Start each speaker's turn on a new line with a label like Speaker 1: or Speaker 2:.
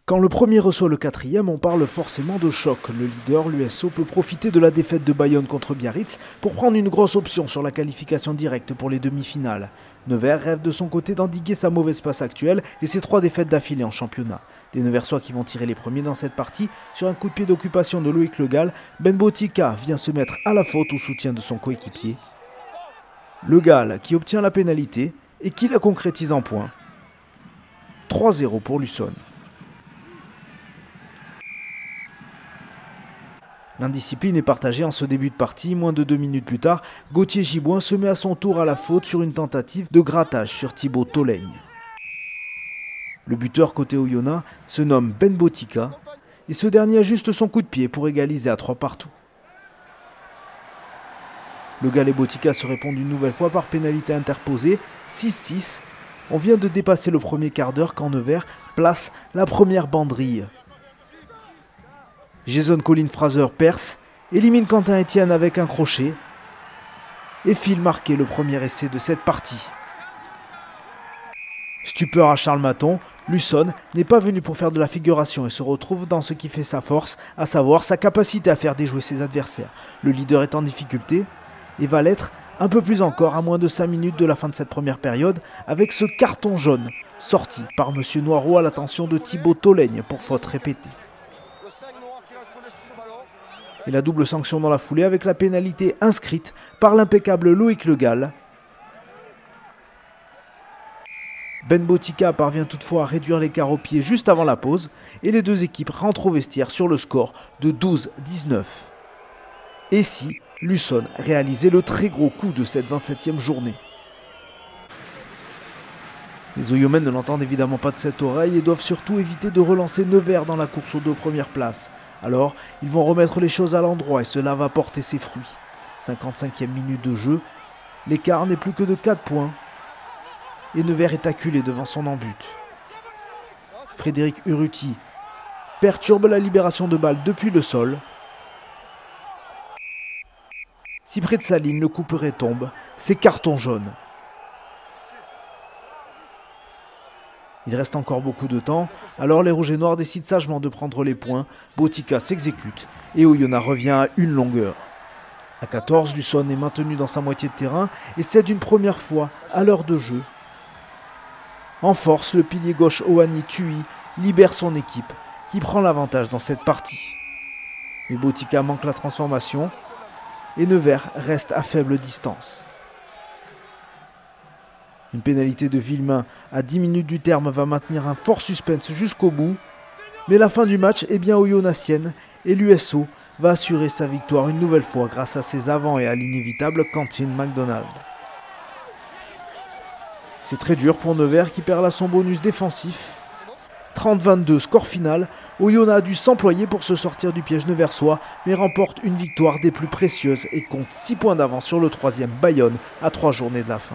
Speaker 1: Quand le premier reçoit le quatrième, on parle forcément de choc. Le leader, l'USO, peut profiter de la défaite de Bayonne contre Biarritz pour prendre une grosse option sur la qualification directe pour les demi-finales. Nevers rêve de son côté d'endiguer sa mauvaise passe actuelle et ses 3 défaites d'affilée en championnat. Des Neversois qui vont tirer les premiers dans cette partie. Sur un coup de pied d'occupation de Loïc Le Gall, Ben Botica vient se mettre à la faute au soutien de son coéquipier. Le Gall qui obtient la pénalité et qui la concrétise en points. 3-0 pour Luçon. L'indiscipline est partagée en ce début de partie. Moins de 2 minutes plus tard, Gauthier Giboin se met à son tour à la faute sur une tentative de grattage sur Thibaut Tolègne. Le buteur côté Oyonnax se nomme Ben Botica et ce dernier ajuste son coup de pied pour égaliser à 3 partout. Le Gall et Botica se répondent une nouvelle fois par pénalité interposée, 6-6. On vient de dépasser le premier quart d'heure quand Nevers place la première banderille. Jason Colin Fraser perce, élimine Quentin Etienne avec un crochet et file marquer le premier essai de cette partie. Stupeur à Charles Maton, Luçon n'est pas venu pour faire de la figuration et se retrouve dans ce qui fait sa force, à savoir sa capacité à faire déjouer ses adversaires. Le leader est en difficulté et va l'être un peu plus encore à moins de 5 minutes de la fin de cette première période avec ce carton jaune sorti par M. Noireau à l'attention de Thibaut Tolègne pour faute répétée. Et la double sanction dans la foulée avec la pénalité inscrite par l'impeccable Loïc Le Gall. Ben Botica parvient toutefois à réduire l'écart au pied juste avant la pause et les deux équipes rentrent au vestiaire sur le score de 12-19. Et si Luçon réalisait le très gros coup de cette 27e journée. Les Oyomènes ne l'entendent évidemment pas de cette oreille et doivent surtout éviter de relancer Nevers dans la course aux 2 premières places. Alors, ils vont remettre les choses à l'endroit et cela va porter ses fruits. 55e minute de jeu, l'écart n'est plus que de 4 points et Nevers est acculé devant son embut. Frédéric Urruti perturbe la libération de balles depuis le sol. Si près de sa ligne, le couperet tombe, c'est carton jaune. Il reste encore beaucoup de temps, alors les rouges et noirs décident sagement de prendre les points, Botica s'exécute et Oyonnax revient à une longueur. À 14, Luçon est maintenu dans sa moitié de terrain et cède une première fois à l'heure de jeu. En force, le pilier gauche Oani Tui libère son équipe qui prend l'avantage dans cette partie. Mais Botica manque la transformation et Nevers reste à faible distance. Une pénalité de Villemain à 10 minutes du terme va maintenir un fort suspense jusqu'au bout. Mais la fin du match est bien oyonnaxienne et l'USO va assurer sa victoire une nouvelle fois grâce à ses avants et à l'inévitable Quentin MacDonald. C'est très dur pour Nevers qui perd là son bonus défensif. 30-22 score final. Oyonnax a dû s'employer pour se sortir du piège neversois mais remporte une victoire des plus précieuses et compte 6 points d'avance sur le 3e Bayonne à 3 journées de la fin.